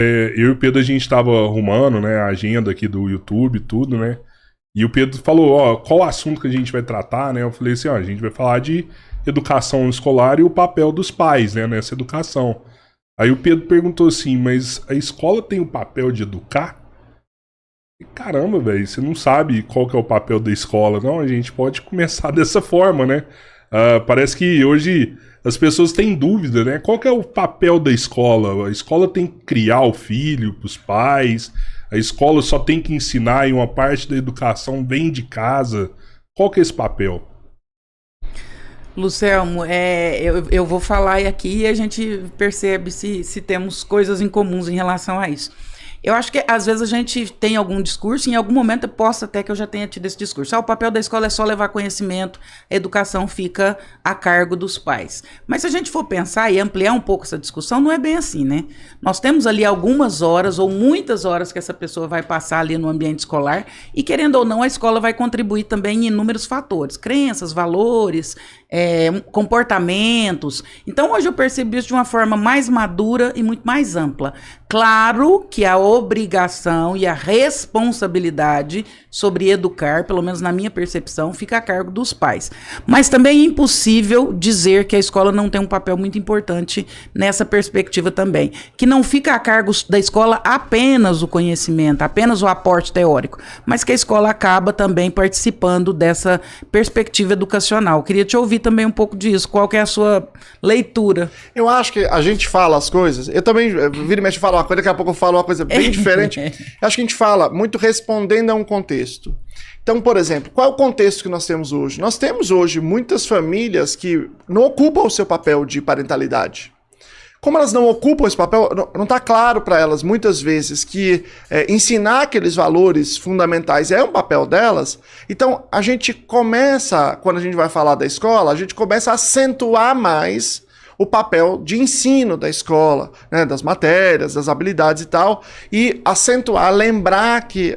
Eu e o Pedro, a gente tava arrumando, né, a agenda aqui do YouTube e tudo, né? E o Pedro falou, ó, qual assunto que a gente vai tratar, né? Eu falei assim, ó, a gente vai falar de educação escolar e o papel dos pais, né, nessa educação. Aí o Pedro perguntou assim, mas a escola tem o papel de educar? E, caramba, velho, você não sabe qual que é o papel da escola. Não, a gente pode começar dessa forma, né? Parece que hoje as pessoas têm dúvida, né? Qual que é o papel da escola? A escola tem que criar o filho para os pais, a escola só tem que ensinar e uma parte da educação vem de casa. Qual que é esse papel? Lucelmo, eu vou falar aqui e a gente percebe se temos coisas em comuns em relação a isso. Eu acho que às vezes a gente tem algum discurso, em algum momento eu posso até que eu já tenha tido esse discurso. O papel da escola é só levar conhecimento, a educação fica a cargo dos pais. Mas se a gente for pensar e ampliar um pouco essa discussão, não é bem assim, né? Nós temos ali algumas horas ou muitas horas que essa pessoa vai passar ali no ambiente escolar e, querendo ou não, a escola vai contribuir também em inúmeros fatores, crenças, valores, comportamentos. Então hoje eu percebi isso de uma forma mais madura e muito mais ampla. Claro que a obrigação e a responsabilidade sobre educar, pelo menos na minha percepção, fica a cargo dos pais. Mas também é impossível dizer que a escola não tem um papel muito importante nessa perspectiva também. Que não fica a cargo da escola apenas o conhecimento, apenas o aporte teórico, mas que a escola acaba também participando dessa perspectiva educacional. Queria te ouvir também um pouco disso. Qual que é a sua leitura? Eu acho que a gente fala as coisas, eu também vira e mexe falo uma coisa, daqui a pouco eu falo uma coisa bem diferente. Eu acho que a gente fala muito respondendo a um contexto. Então, por exemplo, qual é o contexto que nós temos hoje? Nós temos hoje muitas famílias que não ocupam o seu papel de parentalidade. Como elas não ocupam esse papel, não está claro para elas muitas vezes que ensinar aqueles valores fundamentais é um papel delas. Então a gente começa, quando a gente vai falar da escola, a gente começa a acentuar mais o papel de ensino da escola, né, das matérias, das habilidades e tal, e acentuar, lembrar que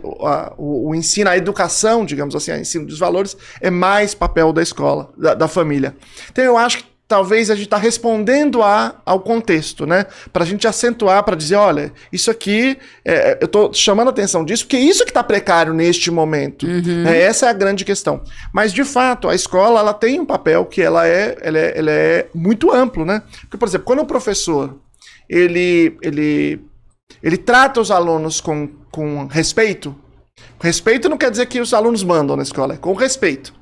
o ensino, a educação, digamos assim, o ensino dos valores, é mais papel da escola, da família. Então eu acho que talvez a gente está respondendo ao contexto, né? Para a gente acentuar, para dizer, olha, isso aqui, eu estou chamando a atenção disso, porque isso que está precário neste momento. Uhum. Essa é a grande questão. Mas, de fato, a escola ela tem um papel que ela é muito amplo, né? Porque, por exemplo, quando o professor ele trata os alunos com respeito, respeito não quer dizer que os alunos mandam na escola, é com respeito.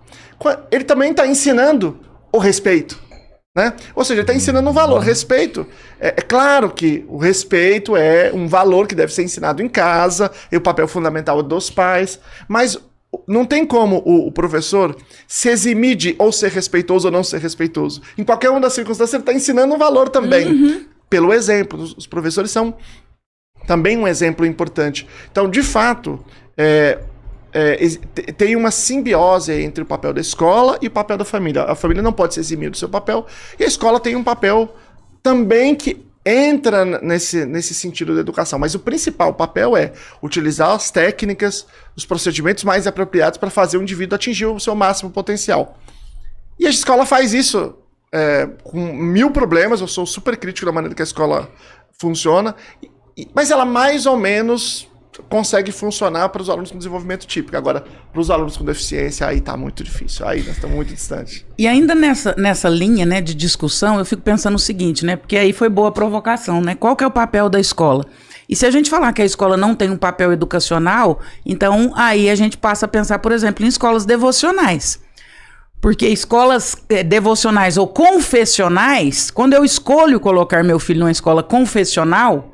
Ele também está ensinando o respeito. Né? Ou seja, ele está ensinando um valor, respeito. É claro que o respeito é um valor que deve ser ensinado em casa, e o papel fundamental é dos pais, mas não tem como o professor se eximir de ou ser respeitoso ou não ser respeitoso. Em qualquer uma das circunstâncias, ele está ensinando um valor também, pelo exemplo. Os professores são também um exemplo importante. Então, de fato, tem uma simbiose entre o papel da escola e o papel da família. A família não pode se eximir do seu papel, e a escola tem um papel também que entra nesse sentido da educação. Mas o principal papel é utilizar as técnicas, os procedimentos mais apropriados para fazer o indivíduo atingir o seu máximo potencial. E a escola faz isso com 1000 problemas. Eu sou super crítico da maneira que a escola funciona, mas ela mais ou menos consegue funcionar para os alunos com desenvolvimento típico. Agora, para os alunos com deficiência, aí está muito difícil, aí nós estamos muito distantes. E ainda nessa linha, né, de discussão, eu fico pensando o seguinte, né, porque aí foi boa a provocação, né, qual que é o papel da escola? E se a gente falar que a escola não tem um papel educacional, então aí a gente passa a pensar, por exemplo, em escolas devocionais. Porque escolas devocionais ou confessionais, quando eu escolho colocar meu filho numa escola confessional,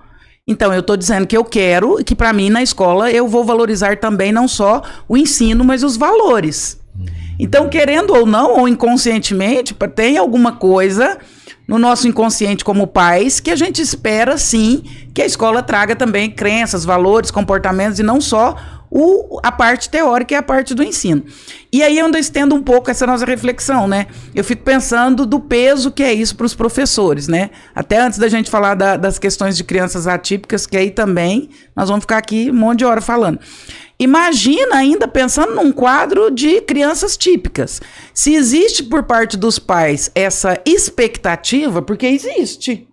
então, eu estou dizendo que eu quero, que para mim na escola eu vou valorizar também não só o ensino, mas os valores. Então, querendo ou não, ou inconscientemente, tem alguma coisa no nosso inconsciente como pais que a gente espera, sim, que a escola traga também crenças, valores, comportamentos e não só a parte teórica e a parte do ensino. E aí eu ainda estendo um pouco essa nossa reflexão, né? Eu fico pensando do peso que é isso para os professores, né? Até antes da gente falar das questões de crianças atípicas, que aí também nós vamos ficar aqui um monte de hora falando. Imagina ainda pensando num quadro de crianças típicas. Se existe por parte dos pais essa expectativa, porque existe.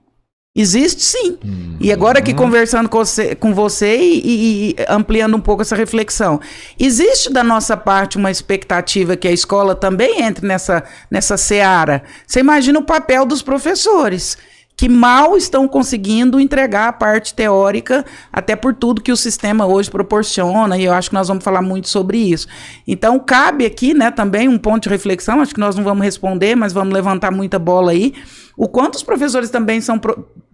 Existe sim. E agora aqui conversando com você e ampliando um pouco essa reflexão. Existe da nossa parte uma expectativa que a escola também entre nessa seara. Você imagina o papel dos professores, que mal estão conseguindo entregar a parte teórica, até por tudo que o sistema hoje proporciona, e eu acho que nós vamos falar muito sobre isso. Então, cabe aqui, né, também um ponto de reflexão, acho que nós não vamos responder, mas vamos levantar muita bola aí, o quanto os professores também são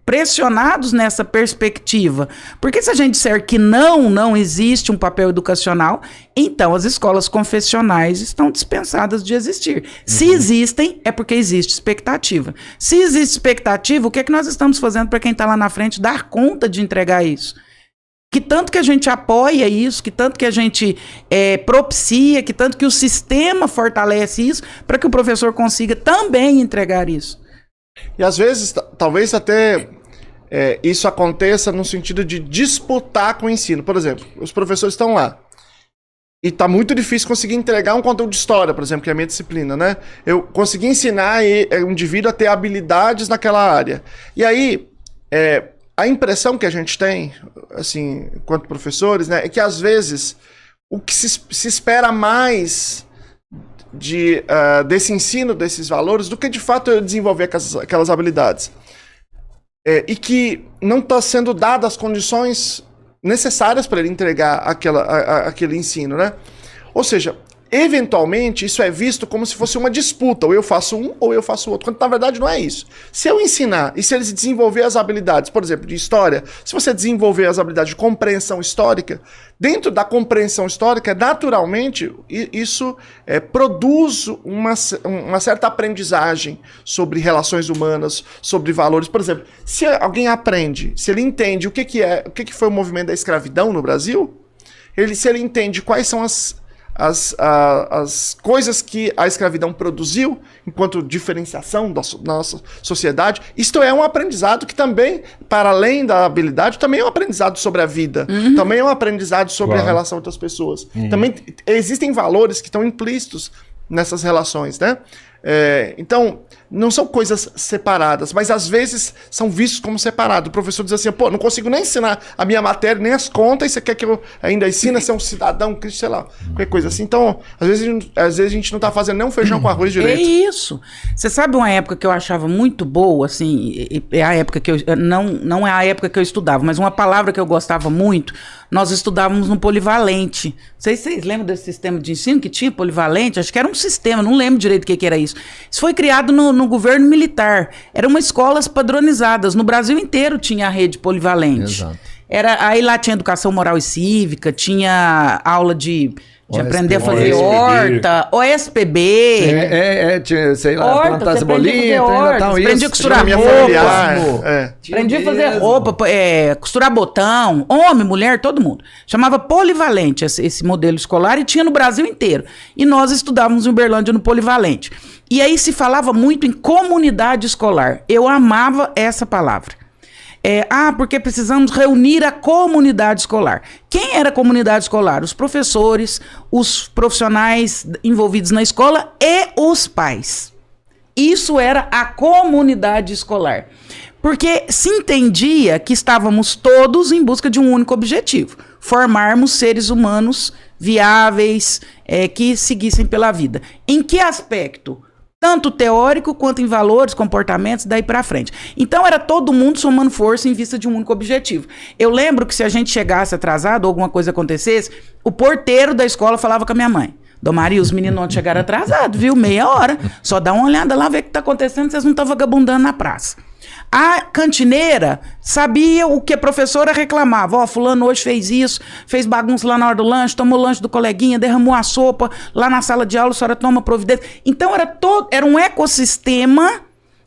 pressionados nessa perspectiva. Porque se a gente disser que não existe um papel educacional, então as escolas confessionais estão dispensadas de existir. Se existem, é porque existe expectativa. Se existe expectativa, o que é que nós estamos fazendo para quem está lá na frente dar conta de entregar isso? Que tanto que a gente apoia isso, que tanto que a gente propicia, que tanto que o sistema fortalece isso, para que o professor consiga também entregar isso. E às vezes, talvez até isso aconteça no sentido de disputar com o ensino. Por exemplo, os professores estão lá. E está muito difícil conseguir entregar um conteúdo de história, por exemplo, que é a minha disciplina, né? Eu consegui ensinar um indivíduo a ter habilidades naquela área. E aí, a impressão que a gente tem, assim, enquanto professores, né, é que às vezes o que se espera mais desse ensino, desses valores, do que de fato eu desenvolver aquelas habilidades. E que não está sendo dadas as condições necessárias para ele entregar aquele ensino, né? Ou seja, eventualmente isso é visto como se fosse uma disputa, ou eu faço um ou eu faço outro, quando na verdade não é isso. Se eu ensinar e se eles desenvolver as habilidades, por exemplo, de história, se você desenvolver as habilidades de compreensão histórica, dentro da compreensão histórica, naturalmente, isso produz uma certa aprendizagem sobre relações humanas, sobre valores. Por exemplo, se alguém aprende, se ele entende o que foi o movimento da escravidão no Brasil, se ele entende quais são as coisas que a escravidão produziu enquanto diferenciação da nossa sociedade, isto é um aprendizado que também, para além da habilidade, também é um aprendizado sobre a vida, também é um aprendizado sobre a relação entre as pessoas. Também existem valores que estão implícitos nessas relações, né? Então, não são coisas separadas, mas às vezes são vistos como separados. O professor diz assim, pô, não consigo nem ensinar a minha matéria, nem as contas, e você quer que eu ainda ensine a ser um cidadão, sei lá, qualquer coisa assim. Então, às vezes a gente não tá fazendo nem um feijão com arroz direito. É isso. Você sabe uma época que eu achava muito boa, assim, é a época que eu, não é a época que eu estudava, mas uma palavra que eu gostava muito, nós estudávamos no Polivalente. Não sei se vocês lembram desse sistema de ensino que tinha Polivalente, acho que era um sistema, não lembro direito o que era isso. Isso foi criado no governo militar. Eram escolas padronizadas. No Brasil inteiro tinha a rede Polivalente. Exato. Aí lá tinha educação moral e cívica, tinha aula de aprender a fazer horta, OSPB. Tinha, sei lá, plantar cebolinha, aprendi a costurar roupa. Aprendi a fazer roupa, costurar botão, homem, mulher, todo mundo. Chamava Polivalente esse modelo escolar e tinha no Brasil inteiro. E nós estudávamos em Uberlândia no Polivalente. E aí se falava muito em comunidade escolar. Eu amava essa palavra. Porque precisamos reunir a comunidade escolar. Quem era a comunidade escolar? Os professores, os profissionais envolvidos na escola e os pais. Isso era a comunidade escolar. Porque se entendia que estávamos todos em busca de um único objetivo: formarmos seres humanos viáveis, que seguissem pela vida. Em que aspecto? Tanto teórico quanto em valores, comportamentos, daí pra frente. Então era todo mundo somando força em vista de um único objetivo. Eu lembro que se a gente chegasse atrasado ou alguma coisa acontecesse, o porteiro da escola falava com a minha mãe: Dona Maria, os meninos ontem chegaram atrasados, viu? Meia hora. Só dá uma olhada lá, ver o que tá acontecendo, vocês não estão vagabundando na praça. A cantineira sabia o que a professora reclamava. Fulano hoje fez isso, fez bagunça lá na hora do lanche, tomou o lanche do coleguinha, derramou a sopa, lá na sala de aula a senhora toma providência. Então era um ecossistema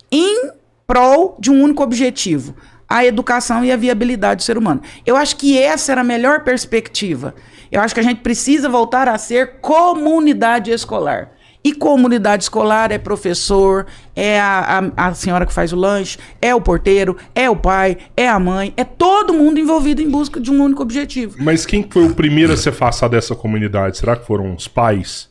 em prol de um único objetivo: a educação e a viabilidade do ser humano. Eu acho que essa era a melhor perspectiva. Eu acho que a gente precisa voltar a ser comunidade escolar. E comunidade escolar é professor, é a senhora que faz o lanche, é o porteiro, é o pai, é a mãe, é todo mundo envolvido em busca de um único objetivo. Mas quem foi o primeiro a se afastar dessa comunidade? Será que foram os pais?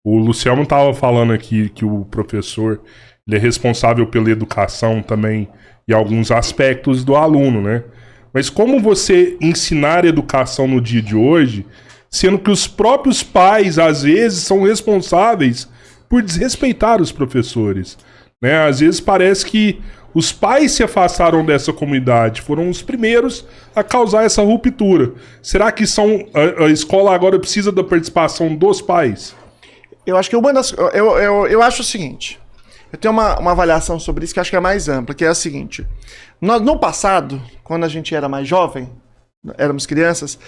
O Luciano estava falando aqui que o professor ele é responsável pela educação também e alguns aspectos do aluno, né? Mas como você ensinar educação no dia de hoje, sendo que os próprios pais, às vezes, são responsáveis por desrespeitar os professores, né? Às vezes parece que os pais se afastaram dessa comunidade, foram os primeiros a causar essa ruptura. Será que a escola agora precisa da participação dos pais? Eu acho que eu acho o seguinte. Eu tenho uma avaliação sobre isso que acho que é mais ampla, que é a seguinte. No passado, quando a gente era mais jovem, éramos crianças,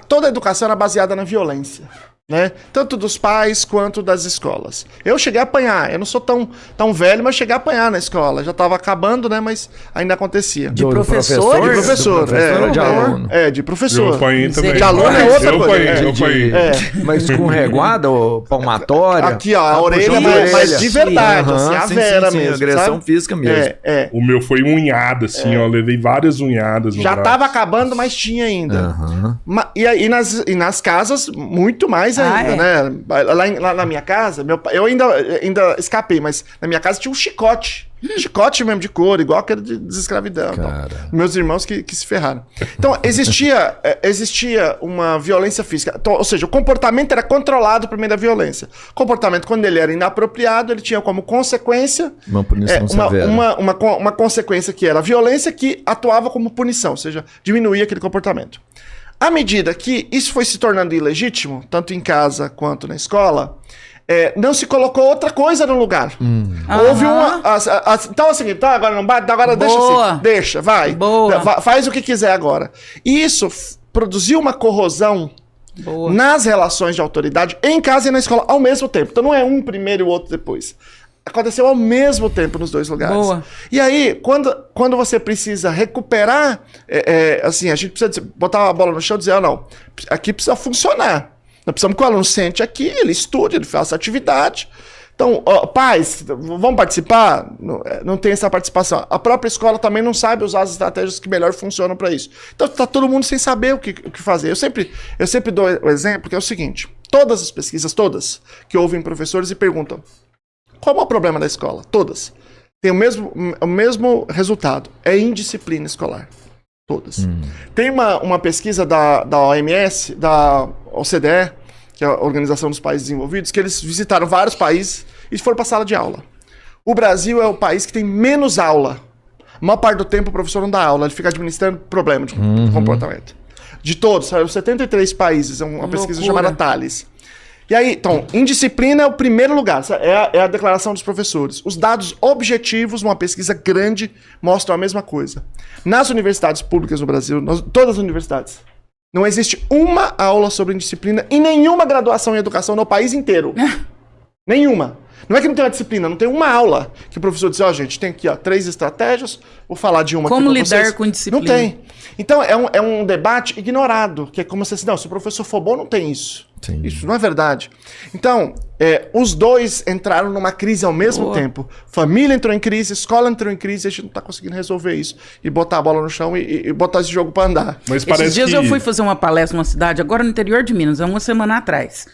toda a educação era baseada na violência. Né? Tanto dos pais quanto das escolas. Eu cheguei a apanhar, eu não sou tão velho, mas cheguei a apanhar na escola. Já estava acabando, né? Mas ainda acontecia. De professor? De professor, ou de aluno? De professor. Eu apanhei também. De aluno é outra coisa. Eu apanhei. Mas escorreguada ou palmatória? Aqui, ó, a orelha, mas de verdade, assim, a vera mesmo. Agressão sabe? física mesmo. O meu foi unhada, assim, ó. Levei várias unhadas no Já braço. estava acabando, mas tinha ainda. E nas casas, muito mais ainda, né? Lá na minha casa, meu pai, eu ainda escapei, mas na minha casa tinha um chicote. Chicote mesmo de couro, igual aquele de desescravidão. Então. Meus irmãos que se ferraram. Então, existia uma violência física. Então, ou seja, o comportamento era controlado por meio da violência. O comportamento, quando ele era inapropriado, ele tinha como consequência... Uma punição severa. Uma consequência que era a violência que atuava como punição, ou seja, diminuía aquele comportamento. À medida que isso foi se tornando ilegítimo, tanto em casa quanto na escola, não se colocou outra coisa no lugar. Houve uma... então é o seguinte, tá, agora não bate, agora deixa assim. Deixa, vai. Faz o que quiser agora. E isso produziu uma corrosão nas relações de autoridade em casa e na escola ao mesmo tempo. Então não é um primeiro e o outro depois. Aconteceu ao mesmo tempo nos dois lugares. E aí, quando você precisa recuperar, assim, a gente precisa botar a bola no chão e dizer, não, aqui precisa funcionar. Nós precisamos que o aluno sente aqui, ele estude, ele faça atividade. Então, pais, vão participar? Não tem essa participação. A própria escola também não sabe usar as estratégias que melhor funcionam para isso. Então, está todo mundo sem saber o que fazer. Eu sempre dou o exemplo, que é o seguinte. Todas as pesquisas, todas, que ouvem professores e perguntam, qual é o problema da escola? Todas. Tem o mesmo resultado. É indisciplina escolar. Todas. Tem uma pesquisa da OMS, da OCDE, que é a Organização dos Países Desenvolvidos, que eles visitaram vários países e foram para a sala de aula. O Brasil é o país que tem menos aula. A maior parte do tempo o professor não dá aula, ele fica administrando problema de comportamento. De todos, são 73 países, é uma pesquisa chamada Thales. E aí, então, indisciplina é o primeiro lugar, é a declaração dos professores. Os dados objetivos, numa pesquisa grande, mostram a mesma coisa. Nas universidades públicas no Brasil, todas as universidades, não existe uma aula sobre indisciplina em nenhuma graduação em educação no país inteiro. Nenhuma. Não é que não tem uma disciplina, não tem uma aula que o professor diz, gente, tem aqui 3 estratégias, vou falar de uma aqui pra vocês. Como lidar com indisciplina? Não tem. Então, é um debate ignorado, que é como se não, se o professor for bom, não tem isso. Sim. Isso não é verdade. Então, os dois entraram numa crise ao mesmo tempo. Família entrou em crise, escola entrou em crise, a gente não tá conseguindo resolver isso. E botar a bola no chão e botar esse jogo para andar. Mas parece Esses dias eu fui fazer uma palestra numa cidade, agora no interior de Minas, há uma semana atrás.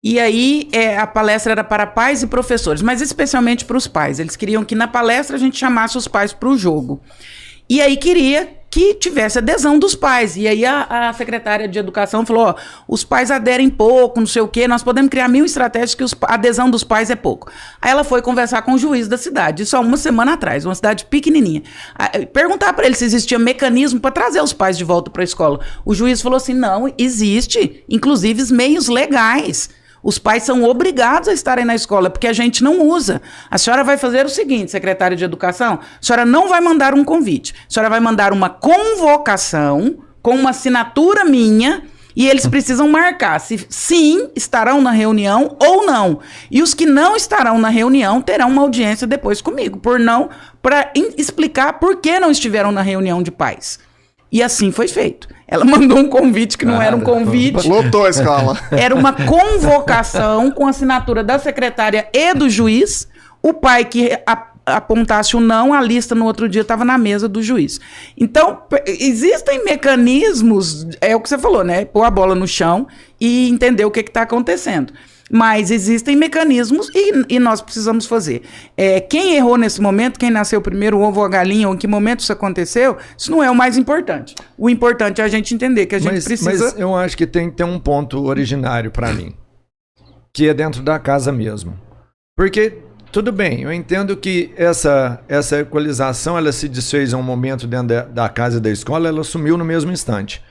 E aí, a palestra era para pais e professores, mas especialmente para os pais. Eles queriam que na palestra a gente chamasse os pais para o jogo. E aí queria que tivesse adesão dos pais. E aí a secretária de educação falou, os pais aderem pouco, não sei o quê, nós podemos criar 1000 estratégias que a adesão dos pais é pouco. Aí ela foi conversar com o juiz da cidade, isso há uma semana atrás, uma cidade pequenininha. Perguntar para ele se existia mecanismo para trazer os pais de volta para a escola. O juiz falou assim, não, existe, inclusive meios legais. Os pais são obrigados a estarem na escola, porque a gente não usa. A senhora vai fazer o seguinte, secretária de Educação, a senhora não vai mandar um convite, a senhora vai mandar uma convocação com uma assinatura minha e eles precisam marcar se sim estarão na reunião ou não. E os que não estarão na reunião terão uma audiência depois comigo, para explicar por que não estiveram na reunião de pais. E assim foi feito. Ela mandou um convite que não era um convite. Lotou a escola. Era uma convocação com assinatura da secretária e do juiz. O pai que apontasse o não, a lista no outro dia estava na mesa do juiz. Então, existem mecanismos, é o que você falou, né? Pôr a bola no chão e entender o que está acontecendo. Mas existem mecanismos e nós precisamos fazer. Quem errou nesse momento, quem nasceu primeiro, o ovo ou a galinha, ou em que momento isso aconteceu, isso não é o mais importante. O importante é a gente entender que a gente precisa... Mas eu acho que tem que ter um ponto originário para mim, que é dentro da casa mesmo. Porque, tudo bem, eu entendo que essa equalização, ela se desfez em um momento dentro da casa e da escola, ela sumiu no mesmo instante.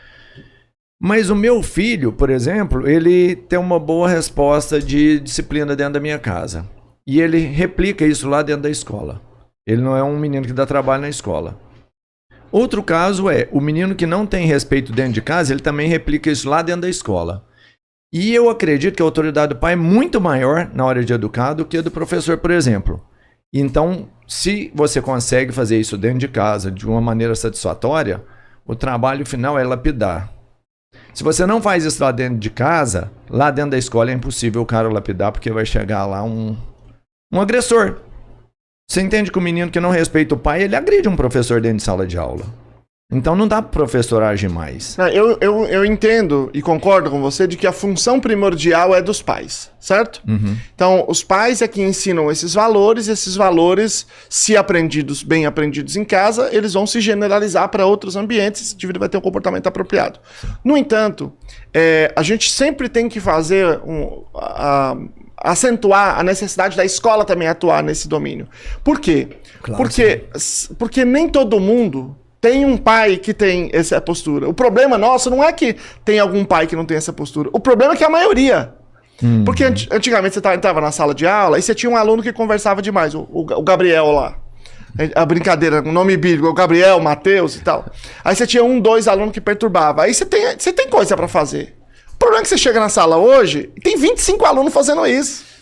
Mas o meu filho, por exemplo, ele tem uma boa resposta de disciplina dentro da minha casa. E ele replica isso lá dentro da escola. Ele não é um menino que dá trabalho na escola. Outro caso é, o menino que não tem respeito dentro de casa, ele também replica isso lá dentro da escola. E eu acredito que a autoridade do pai é muito maior na hora de educar do que a do professor, por exemplo. Então, se você consegue fazer isso dentro de casa de uma maneira satisfatória, o trabalho final é lapidar. Se você não faz isso lá dentro de casa, lá dentro da escola é impossível o cara lapidar, porque vai chegar lá um agressor. Você entende que o menino que não respeita o pai, ele agride um professor dentro de sala de aula. Então não dá para o professor agir mais. Eu entendo e concordo com você de que a função primordial é dos pais, certo? Uhum. Então, os pais é que ensinam esses valores, se bem aprendidos em casa, eles vão se generalizar para outros ambientes, esse indivíduo vai ter um comportamento apropriado. No entanto, a gente sempre tem que fazer acentuar a necessidade da escola também atuar nesse domínio. Por quê? Claro, porque nem todo mundo tem um pai que tem essa postura. O problema nosso não é que tem algum pai que não tem essa postura. O problema é que a maioria. Porque antigamente você entrava na sala de aula e você tinha um aluno que conversava demais. O Gabriel lá. A brincadeira, o nome bíblico, o Gabriel, Mateus e tal. Aí você tinha 2 alunos que perturbavam. Aí você tem coisa pra fazer. O problema é que você chega na sala hoje e tem 25 alunos fazendo isso.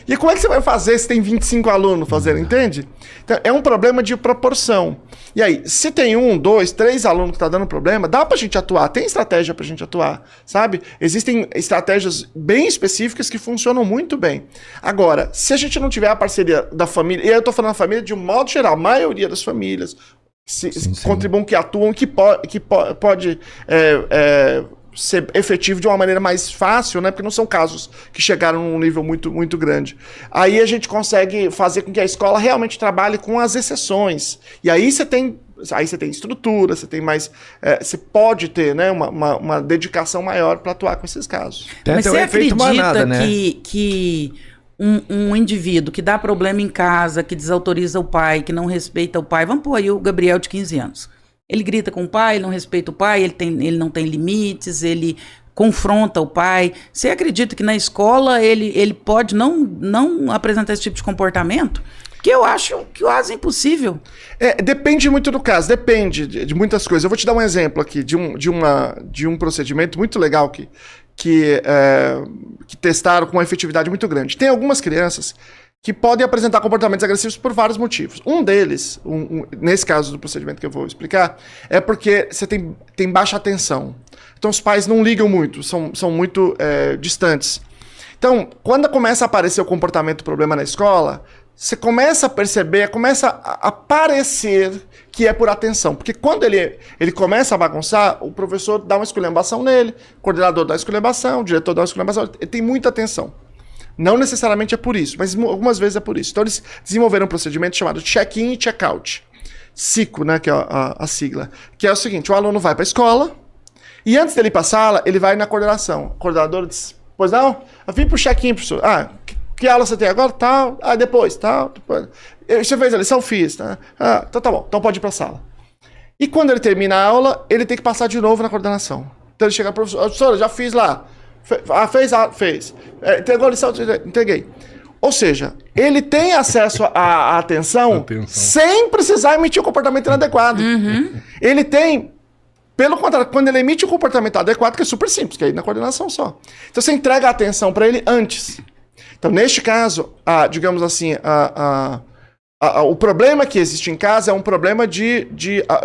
E como é que você vai fazer se tem 25 alunos fazendo, entende? Então, é um problema de proporção. E aí, se tem 1, 2, 3 alunos que tá dando problema, dá pra gente atuar, tem estratégia pra gente atuar, sabe? Existem estratégias bem específicas que funcionam muito bem. Agora, se a gente não tiver a parceria da família, e aí eu tô falando da família de um modo geral, a maioria das famílias contribuem, que atuam, que pode ser efetivo de uma maneira mais fácil, né? Porque não são casos que chegaram num nível muito, muito grande. Aí a gente consegue fazer com que a escola realmente trabalhe com as exceções. E aí você tem estrutura, você tem mais... você pode ter, né, uma dedicação maior para atuar com esses casos. Mas você acredita que um indivíduo que dá problema em casa, que desautoriza o pai, que não respeita o pai... Vamos pôr aí o Gabriel de 15 anos. Ele grita com o pai, ele não respeita o pai, ele não tem limites, ele confronta o pai. Você acredita que na escola ele pode não apresentar esse tipo de comportamento? Que eu acho quase impossível. Depende muito do caso, depende de muitas coisas. Eu vou te dar um exemplo aqui de um procedimento muito legal que testaram com uma efetividade muito grande. Tem algumas crianças que podem apresentar comportamentos agressivos por vários motivos. Um deles, nesse caso do procedimento que eu vou explicar, é porque você tem baixa atenção. Então os pais não ligam muito, são muito distantes. Então, quando começa a aparecer o comportamento problema na escola, você começa a perceber, começa a parecer que é por atenção. Porque quando ele começa a bagunçar, o professor dá uma esculhambação nele, o coordenador dá uma esculhambação, o diretor dá uma esculhambação, ele tem muita atenção. Não necessariamente é por isso, mas algumas vezes é por isso. Então eles desenvolveram um procedimento chamado check-in e check-out. CICO, né, que é a sigla. Que é o seguinte, o aluno vai para a escola e antes dele ir para a sala, ele vai na coordenação. O coordenador diz, pois não? Eu vim para o check-in, professor. Que aula você tem agora? Tal. Depois, tal. Depois. Você fez a lição? Fiz. Tá? Então tá bom, então pode ir para a sala. E quando ele termina a aula, ele tem que passar de novo na coordenação. Então ele chega, professor, já fiz lá. Fez. Entregou a lição? Entreguei. Ou seja, ele tem acesso à atenção sem precisar emitir um comportamento inadequado. Uhum. Ele tem, pelo contrário, quando ele emite um comportamento adequado, que é super simples, que é ir na coordenação só. Então você entrega a atenção para ele antes. Então, neste caso, digamos assim, o problema que existe em casa é um problema de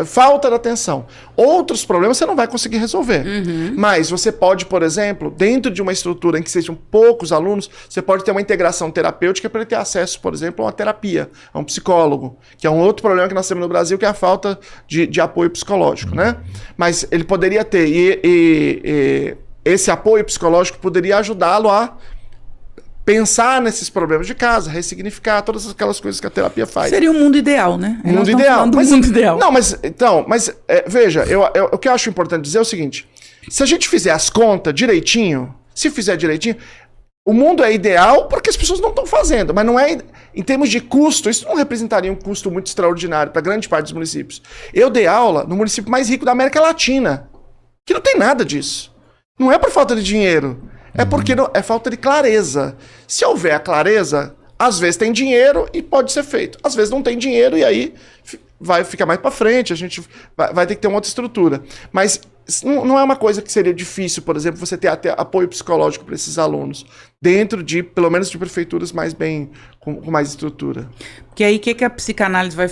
falta de atenção. Outros problemas você não vai conseguir resolver. Uhum. Mas você pode, por exemplo, dentro de uma estrutura em que sejam poucos alunos, você pode ter uma integração terapêutica para ele ter acesso, por exemplo, a uma terapia, a um psicólogo, que é um outro problema que nós temos no Brasil, que é a falta de apoio psicológico, né? Mas ele poderia ter, e esse apoio psicológico poderia ajudá-lo a pensar nesses problemas de casa, ressignificar todas aquelas coisas que a terapia faz. Seria o mundo ideal, né? O mundo ideal. Mas, mundo ideal. Não, mas veja, o que eu acho importante dizer é o seguinte: se a gente fizer as contas direitinho, se fizer direitinho, o mundo é ideal porque as pessoas não estão fazendo, mas não é em termos de custo, isso não representaria um custo muito extraordinário para grande parte dos municípios. Eu dei aula no município mais rico da América Latina, que não tem nada disso. Não é por falta de dinheiro, é porque é falta de clareza. Se houver a clareza, às vezes tem dinheiro e pode ser feito. Às vezes não tem dinheiro e aí vai ficar mais para frente, a gente vai ter que ter uma outra estrutura. Mas não é uma coisa que seria difícil, por exemplo, você ter até apoio psicológico para esses alunos, dentro de, pelo menos, de prefeituras mais bem, com mais estrutura. Porque aí o que a psicanálise vai